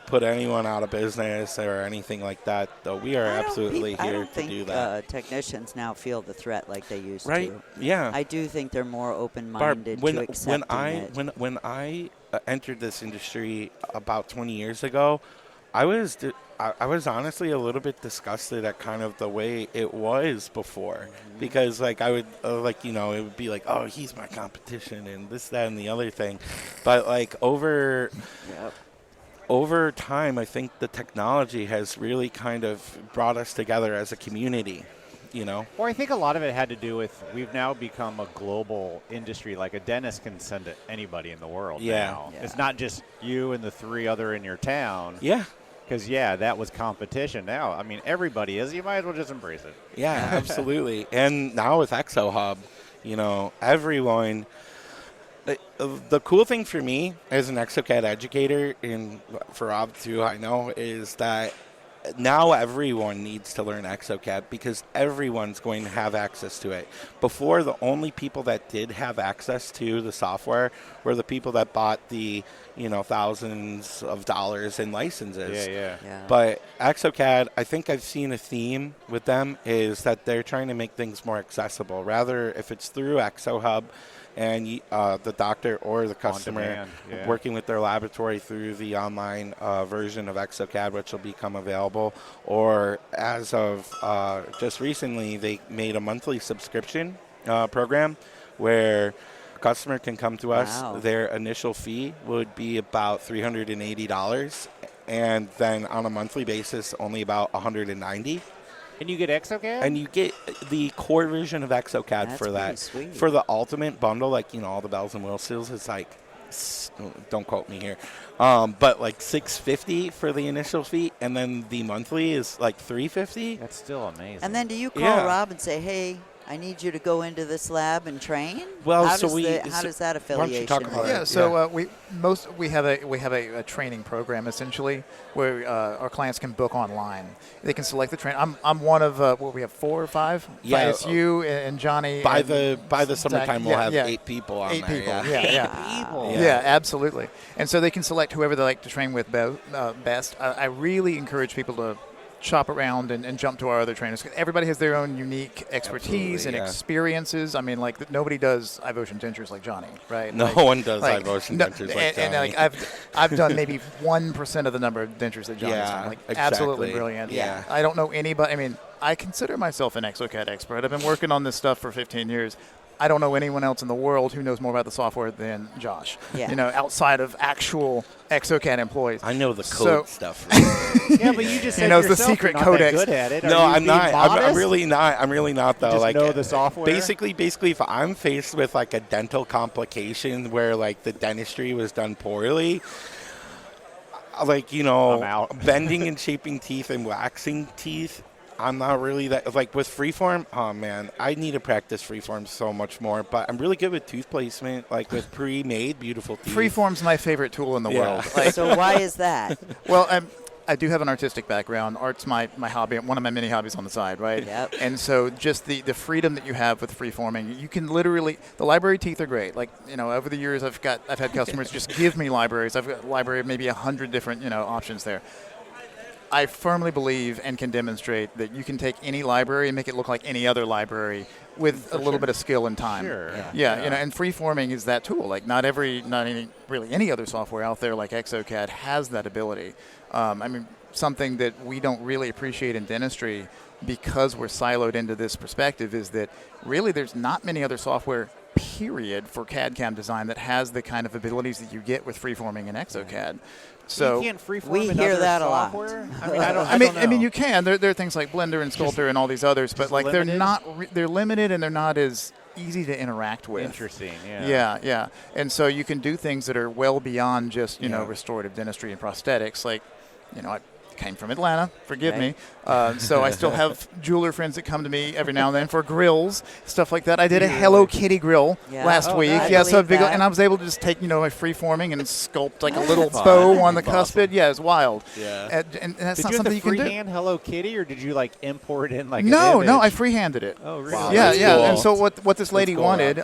put anyone out of business or anything like that, though we are absolutely here to do that. Technicians now feel the threat like they used to. Yeah. I do think they're more open-minded to accepting it. When I entered this industry about 20 years ago, I was I was honestly a little bit disgusted at kind of the way it was before, because like I would like, you know, it would be like, oh, he's my competition and this, that, and the other thing, but like over time, I think the technology has really kind of brought us together as a community. You know? Well, I think a lot of it had to do with we've now become a global industry. Like a dentist can send it anybody in the world now. Yeah. It's not just you and the 3 other in your town. Yeah. Because, that was competition. Now, I mean, everybody is. You might as well just embrace it. Yeah, absolutely. And now with ExoHub, you know, everyone – the cool thing for me as an Exocad educator, and for Rob too, I know, is that now everyone needs to learn Exocad because everyone's going to have access to it. Before, the only people that did have access to the software were the people that bought the, you know, thousands of dollars in licenses. Yeah. But Exocad, I think I've seen a theme with them is that they're trying to make things more accessible. Rather, if it's through ExoHub, and the doctor or the customer working with their laboratory through the online version of Exocad, which will become available, or as of just recently, they made a monthly subscription program where a customer can come to us. Wow. Their initial fee would be about $380, and then on a monthly basis, only about $190. And you get Exocad? And you get the core version of Exocad. That's for that. sweet. For the ultimate bundle, like, you know, all the bells and whistles, it's like, don't quote me here, but like $650 for the initial fee, and then the monthly is like $350. That's still amazing. And then do you call Rob and say, hey, I need you to go into this lab and train? Well, how so how does that affiliation talk about work? it? Yeah, so we have a training program essentially where our clients can book online. They can select the train. I'm one of we have 4 or 5. Yeah, uh, it's you and Johnny. By and the summertime, we'll have 8 people on 8 there. people. Yeah. People. Yeah, absolutely. And so they can select whoever they like to train with best. I really encourage people to shop around and jump to our other trainers. Everybody has their own unique expertise and experiences. I mean, like nobody does iVotion dentures like Johnny, right? No one does iVotion dentures like Johnny. And like I've done maybe 1% of the number of dentures that Johnny's done. Like absolutely brilliant. Yeah. I don't know anybody. I mean, I consider myself an Exocad expert. I've been working on this stuff for 15 years. I don't know anyone else in the world who knows more about the software than Josh. Yeah. You know, outside of actual Exocad employees. I know the code stuff. Yeah, but you just said knows the yourself secret you're not codex. that good at it. No, Are you I'm being not. modest? I'm really not. I'm really not though. Just like know the software. Basically, if I'm faced with like a dental complication where like the dentistry was done poorly, like, you know, I'm out. bending and shaping teeth and waxing teeth, I'm not really that, like with freeform, oh man, I need to practice freeform so much more, but I'm really good with tooth placement, like with pre-made beautiful teeth. Freeform's my favorite tool in the world. Like, so why is that? Well, I do have an artistic background. Art's my hobby, one of my many hobbies on the side, right? Yep. And so just the freedom that you have with freeforming, you can literally, the library teeth are great. Like, you know, over the years I've had customers just give me libraries. I've got a library of maybe 100 different, you know, options there. I firmly believe and can demonstrate that you can take any library and make it look like any other library with a little bit of skill and time. Sure. Yeah, you know, and freeforming is that tool. Like not any other software out there like Exocad has that ability. I mean, something that we don't really appreciate in dentistry because we're siloed into this perspective is that really there's not many other software period for CAD/CAM design that has the kind of abilities that you get with freeforming and Exocad. So you can't freeform we in hear other that a lot. software? I mean, I don't know. I mean, you can. There are things like Blender and Sculptor and all these others, but like limited? they're not. They're limited and they're not as easy to interact with. Interesting. Yeah. Yeah. And so you can do things that are well beyond just you know restorative dentistry and prosthetics. Like, you know, I came from Atlanta. Forgive me. So I still have jeweler friends that come to me every now and then for grills, stuff like that. I did a Hello Kitty grill last week. So big, and I was able to just take my freeforming and sculpt like a little bow on the cuspid. Yeah, it's wild. Yeah. And that's Did not you have something the you can do. freehand Hello Kitty, or did you like import in like No, an no, I image? freehanded it. Oh, really? Wow. Yeah, That's yeah. cool. And so what this lady cool. wanted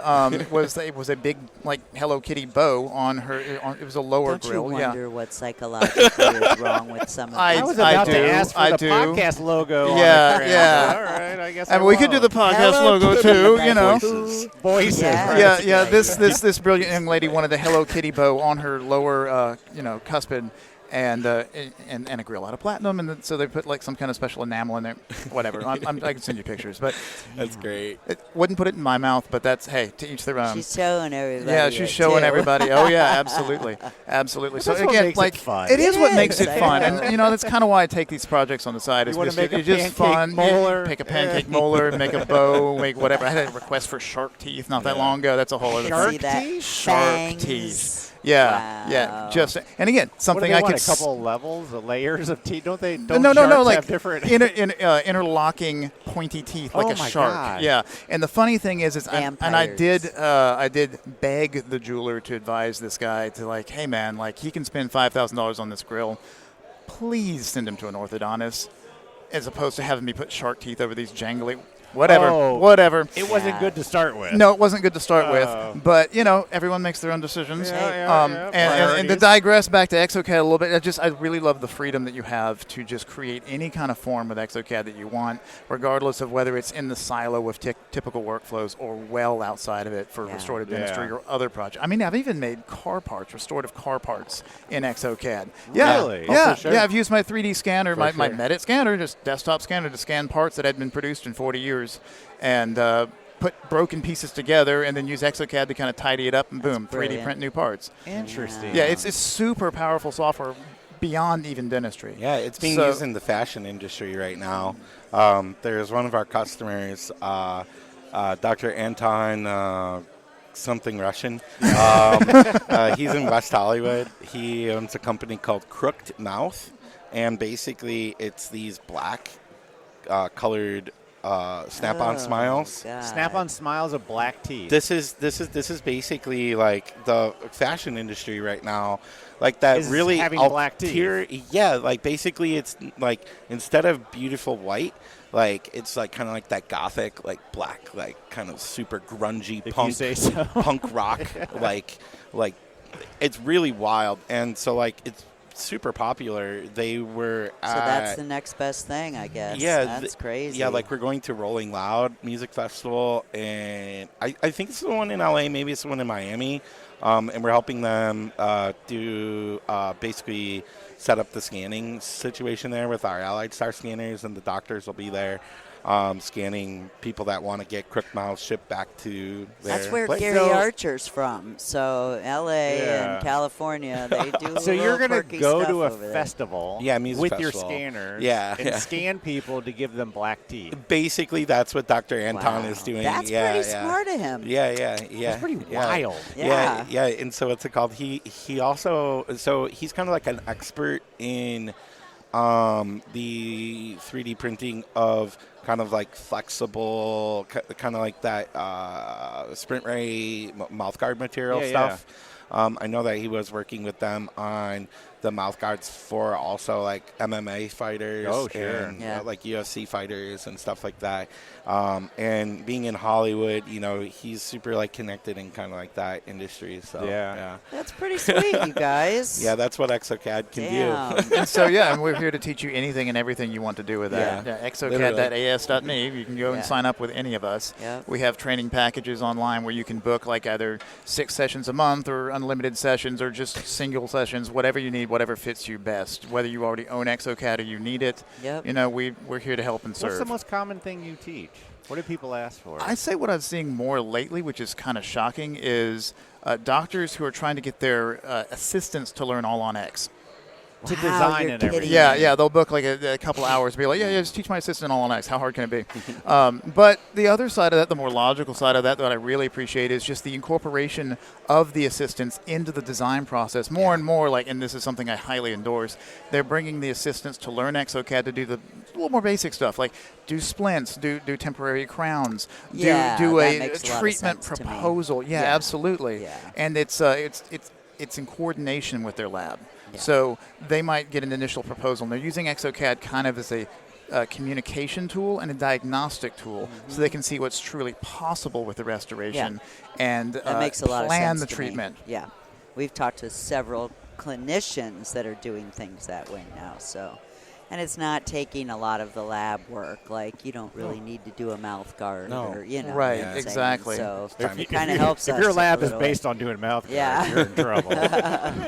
was a big like Hello Kitty bow on her. It was a lower Don't grill. you Yeah. wonder what psychologically is wrong with some of I I these? was about do, to ask for I the do. podcast logo. on Yeah, the gram. yeah. All right, I guess. I mean, we could do the podcast Hello logo Kitty too. You know. voices. Yeah. Right? Yeah. This brilliant young lady wanted a Hello Kitty bow on her lower, cuspid. and a grill out of platinum, and so they put like some kind of special enamel in there. Whatever. I can send you pictures, but that's great. Wouldn't put it in my mouth, but that's to each their own. She's showing everybody. Yeah, she's showing everybody. Oh yeah, absolutely. So again, like it is what makes it fun, and that's kind of why I take these projects on the side. It's just fun. Pick a pancake molar, make a bow, make whatever. I had a request for shark teeth not that long ago. That's a whole other thing. Shark teeth. Yeah, wow. Just and again, something I could a couple levels, layers of teeth. Don't no, like have different interlocking pointy teeth like a shark. God. Yeah, and the funny thing is I did beg the jeweler to advise this guy to like, hey man, like he can spend $5,000 on this grill. Please send him to an orthodontist, as opposed to having me put shark teeth over these jangly. Whatever. It wasn't good to start with. No, it wasn't good to start with. But, everyone makes their own decisions. And to digress back to Exocad a little bit, I really love the freedom that you have to just create any kind of form with Exocad that you want, regardless of whether it's in the silo with typical workflows or well outside of it for restorative dentistry or other projects. I mean, I've even made restorative car parts in Exocad. Yeah. Really? Yeah. Sure. Yeah, I've used my 3D scanner, my Medit scanner, just desktop scanner to scan parts that had been produced in 40 years. And put broken pieces together and then use Exocad to kind of tidy it up and boom, 3D print new parts. Interesting. Yeah, it's super powerful software beyond even dentistry. Yeah, it's being used in the fashion industry right now. There's one of our customers, Dr. Anton something Russian. He's in West Hollywood. He owns a company called Crooked Mouth, and basically it's these black colored snap-on smiles. God. Snap-on smiles of black teeth. This is basically like the fashion industry right now. Like that is really having black teeth. Yeah, like basically it's like instead of beautiful white, like it's like kind of like that gothic, like black, like kind of super grungy if punk, you say so. punk rock, like it's really wild, and so like it's super popular. They were so that's the next best thing, I guess. Yeah, that's crazy. Yeah, like we're going to Rolling Loud Music Festival, and I think it's the one in LA, maybe it's the one in Miami, and we're helping them do basically set up the scanning situation there with our Allied Star scanners, and the doctors will be there scanning people that want to get Crooked Mouth shipped back to their That's where place. Gary Archer's from. So L.A. and California, they do. So you're going to go to a festival, music with festival. your scanners, and scan people to give them black teeth. Basically, that's what Dr. Anton is doing. That's pretty smart of him. Yeah. That's pretty wild. Yeah. And so what's it called? He also he's kind of like an expert in the 3D printing of kind of like flexible, kind of like that Sprint Ray mouthguard material stuff. I know that he was working with them on the mouthguards for also like MMA fighters and like UFC fighters and stuff like that. And being in Hollywood, he's super like connected in kind of like that industry. So yeah. That's pretty sweet, you guys. Yeah, that's what Exocad can do. And so and we're here to teach you anything and everything you want to do with that. Exocad.as.me. You can go and sign up with any of us. Yep. We have training packages online where you can book like either 6 sessions a month or unlimited sessions or just single sessions, whatever you need, whatever fits you best. Whether you already own Exocad or you need it, we're here to help and serve. What's the most common thing you teach? What do people ask for? I say what I'm seeing more lately, which is kind of shocking, is doctors who are trying to get their assistants to learn all on X. To design and everything. Yeah, they'll book like a couple hours, be like, just teach my assistant all on X. How hard can it be? But the other side of that, the more logical side of that I really appreciate is just the incorporation of the assistants into the design process. More and more, and this is something I highly endorse, they're bringing the assistants to learn Exocad to do the little more basic stuff, like do splints, do temporary crowns, do a treatment proposal. Yeah, absolutely. Yeah. And it's in coordination with their lab. Yeah. So they might get an initial proposal, and they're using Exocad kind of as a communication tool and a diagnostic tool, so they can see what's truly possible with the restoration and that makes a lot plan of sense the treatment. Yeah, we've talked to several clinicians that are doing things that way now. So, And it's not taking a lot of the lab work. Like, you don't really need to do a mouth guard. No. Or, you know. Right, what I'm saying. exactly. So If it kind of helps us. If your lab a is little based bit. on doing mouth guards, Yeah. you're in trouble.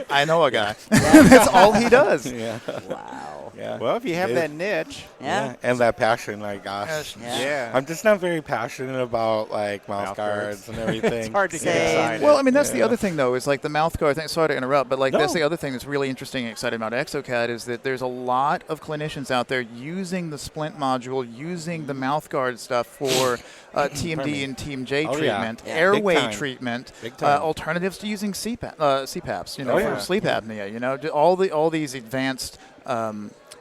I know a guy. That's all he does. Yeah. Wow. Yeah. Well, if you have that niche. Yeah. And that passion, like, gosh. Yeah. I'm just not very passionate about, like, mouth guards and everything. It's hard to get Same. excited. Well, I mean, that's the other thing, though, is like the mouth guard thing. Sorry to interrupt, but like No. that's the other thing that's really interesting and exciting about Exocad is that there's a lot of clinicians out there using the splint module, using the mouth guard stuff for TMD and TMJ Oh, yeah. treatment, Yeah. airway Big time. treatment, Big time. alternatives to using CPAPs, you know, Oh, for yeah. sleep apnea, you know, all these advanced.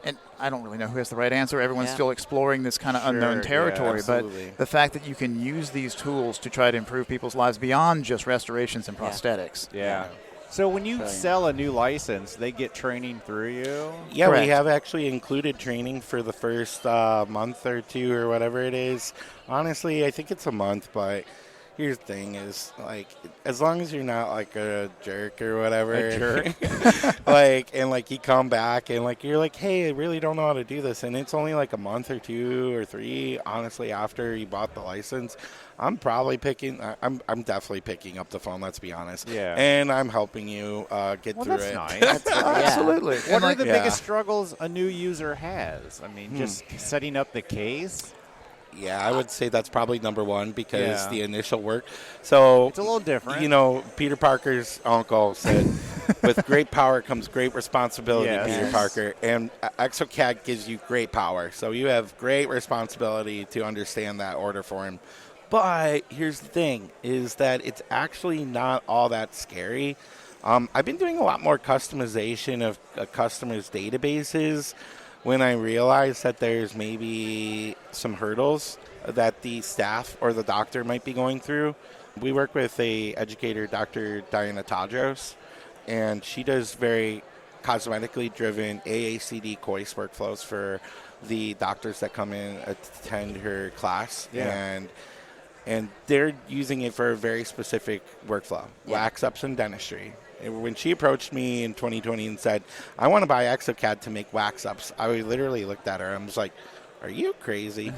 And I don't really know who has the right answer. Everyone's Yeah. still exploring this kind of Sure, unknown yeah, territory. But absolutely. the fact that you can use these tools to try to improve people's lives beyond just restorations and Yeah. prosthetics. Yeah. So when you Brilliant. sell a new license, they get training through you? Yeah, Correct. we have actually included training for the first month or two or whatever it is. Honestly, I think it's a month, but here's the thing is, like, as long as you're not, like, a jerk or whatever. A jerk? Like, and, like, you come back and, like, you're like, hey, I really don't know how to do this. And it's only, like, a month or 2 or 3, honestly, after you bought the license. I'm probably I'm definitely picking up the phone, let's be honest. Yeah. And I'm helping you get Well, through that's it. nice. Absolutely. What And are like, the Yeah. biggest struggles a new user has? I mean, just setting up the case? Yeah, I would say that's probably number one because Yeah. the initial work. So It's a little different. You know, Peter Parker's uncle said, "With great power comes great responsibility." Yes. Peter Yes. Parker, and Exocad gives you great power, so you have great responsibility to understand that order form. But here's the thing: is that it's actually not all that scary. I've been doing a lot more customization of customers' databases when I realize that there's maybe some hurdles that the staff or the doctor might be going through. We work with a educator, Dr. Diana Tadros, and she does very cosmetically driven AACD COIS workflows for the doctors that come in attend her class. Yeah. And they're using it for a very specific workflow, Yeah. wax ups and dentistry. And when she approached me in 2020 and said, I want to buy Exocad to make wax ups, I literally looked at her and was like, are you crazy?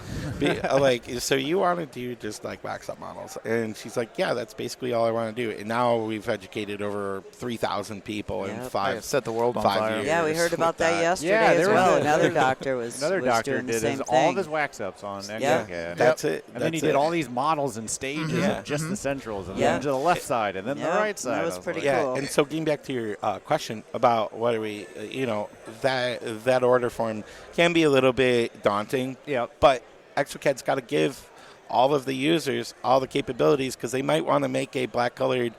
So you want to do just like wax up models? And she's like, yeah, that's basically all I want to do. And now we've educated over 3,000 people in Yep. five set the world on 5 fire. years. Yeah, we heard about with that yesterday Yeah, as there was well. a- Another doctor was Another was doctor doing the did same all thing. of his wax ups on Yeah. Exocad. That's it. And then he That's did it. all these models and stages Yeah. of just the centrals, and Yeah. then to the left side, and then Yeah, the right side. that was I pretty like, Yeah, cool. and so getting back to your question about what are we, that order form can be a little bit daunting. Yep. But Exocad's got to give all of the users all the capabilities because they might want to make a black-colored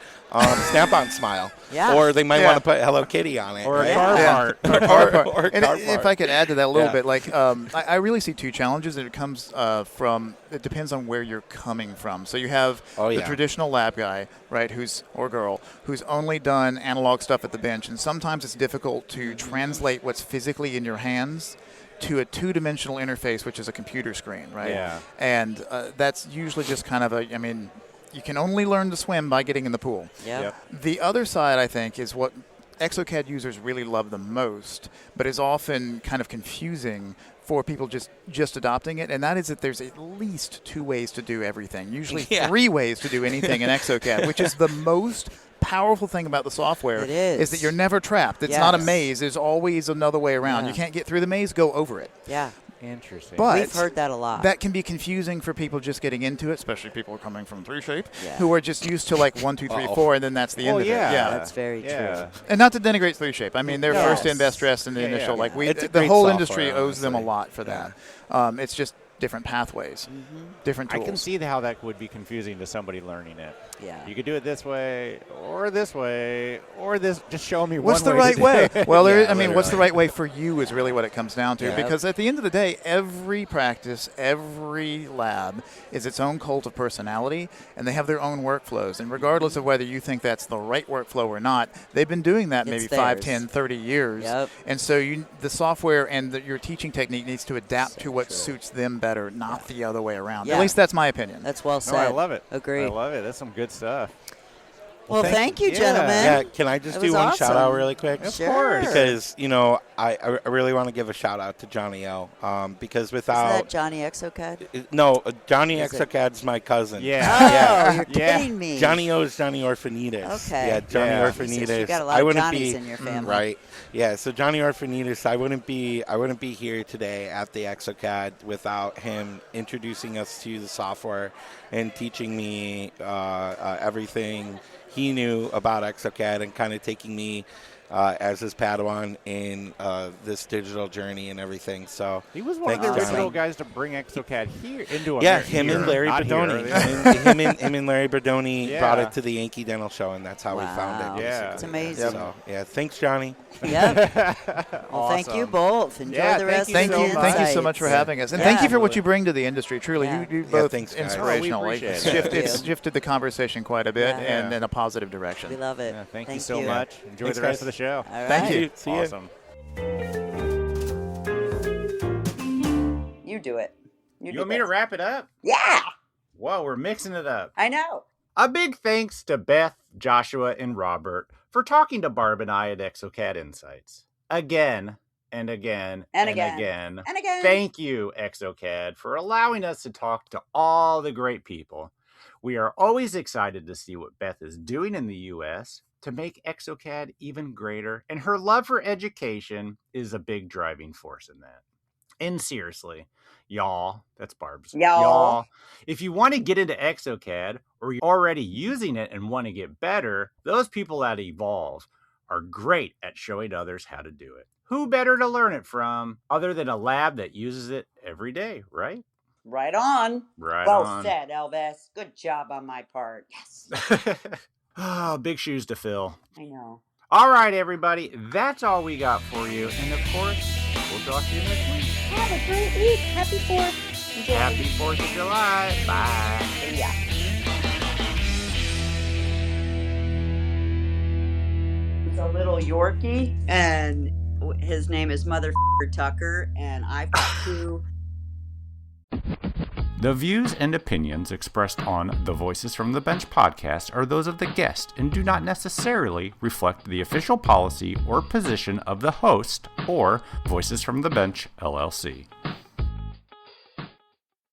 Snap-on smile, Yeah. or they might Yeah. want to put Hello Kitty on it, Or a right? car Yeah. part. or a And car if part. I could add to that a little Yeah. bit, like I really see two challenges, and it comes from. It depends on where you're coming from. So you have Oh, the yeah. traditional lab guy, right, or girl, who's only done analog stuff at the bench, and sometimes it's difficult to translate what's physically in your hands to a two-dimensional interface, which is a computer screen, right? Yeah. And that's usually just kind of you can only learn to swim by getting in the pool. Yep. Yep. The other side, I think, is what Exocad users really love the most, but is often kind of confusing for people just adopting it, and that is that there's at least 2 ways to do everything, usually Yeah. 3 ways to do anything in Exocad, which is the most powerful thing about the software. It is. that you're never trapped. It's not a Yes. maze. There's always another way around. Yeah. You can't get through the maze, go over it. Yeah. Interesting. But We've heard that a lot. that can be confusing for people just getting into it, especially people coming from 3-shape, Yeah. who are just used to like 1, 2, 3, Uh-oh. 4, and then that's the end Oh, of yeah. it. Yeah. That's very yeah. true. And not to denigrate 3-shape. I mean, they're Yes. first in, best dressed in the Yeah, yeah, initial. yeah. Like It's a the great whole software, industry owes them a honestly. lot for that. It's just different pathways, different I tools. can see how that would be confusing to somebody learning it. Yeah. You could do it this way, or this way, or this. Just show me What's one the way. right to do way? it. Well, Yeah, what's the literally. right way for you is really what it comes down to. Yeah. Because at the end of the day, every practice, every lab is its own cult of personality, and they have their own workflows. And regardless of whether you think that's the right workflow or not, they've been doing that maybe It's 5, theirs. 10, 30 years. Yep. And so the software and your teaching technique needs to adapt to what true. suits them better, not the other way around. Yeah. At least that's my opinion. That's well No, said. I love it. Agree. I love it. That's some good stuff. Well, thank you, Yeah. gentlemen. Yeah, can I just That do was one awesome. shout out really quick? Of Sure. course. Because, I really want to give a shout out to Johnny L. Because Is that without. Johnny Exocad? No, Johnny Is it? Exocad's my cousin. Yeah. Oh, you're kidding me. Johnny O is Johnny Orphanides. Okay. Yeah, Johnny Yeah. Orphanides. You got a lot I of wouldn't Johnnies be in your family. right. Yeah, so Johnny Orphanides, I wouldn't be here today at the Exocad without him introducing us to the software and teaching me everything he knew about Exocad and kind of taking me as his Padawan in this digital journey and everything. So He was one of the thanks, original Johnny. guys to bring Exocad here into Yeah, America. him and Larry Not here, Berdoni. him and Larry Berdoni Yeah. brought it to the Yankee Dental Show, and that's how we found Wow. it. Yeah. basically. It's amazing. So, yeah, thanks, Johnny. Yep. Well, thank you Awesome. both. Enjoy Yeah, the thank rest you Thank of you. the so Thank you so insights. much for having us. And Yeah. thank you for what you bring to the industry. Truly, Yeah. you both thanks, guys. inspirational. Oh, we appreciate It's it. it's shifted the conversation quite a bit Yeah. and in a positive direction. We love it. Yeah, thank you so much. Enjoy Thanks, the rest guys. of the show. All right. Thank you. See ya. Awesome. You do it. You do want me to this. wrap it up? Yeah, Whoa, we're mixing it up. I know. A big thanks to Beth, Joshua, and Robert for talking to Barb and I at Exocad Insights. Again and again And and again. again. And again. Thank you, Exocad, for allowing us to talk to all the great people. We are always excited to see what Beth is doing in the U.S. to make Exocad even greater, and her love for education is a big driving force in that. And seriously, y'all, that's Barb's. Y'all. If you want to get into Exocad or you're already using it and want to get better, those people at Evolve are great at showing others how to do it. Who better to learn it from other than a lab that uses it every day, right? Right on. Right well on. said, Elvis. Good job on my part. Yes. Oh, big shoes to fill. I know. All right, everybody, that's all we got for you. And of course, we'll talk to you next week. Have a great week. Happy 4th. Enjoy. Happy 4th of July. Bye. Yeah. It's a little Yorkie, and his name is Mother Tucker, and I've got two. The views and opinions expressed on the Voices from the Bench podcast are those of the guest and do not necessarily reflect the official policy or position of the host or Voices from the Bench, LLC.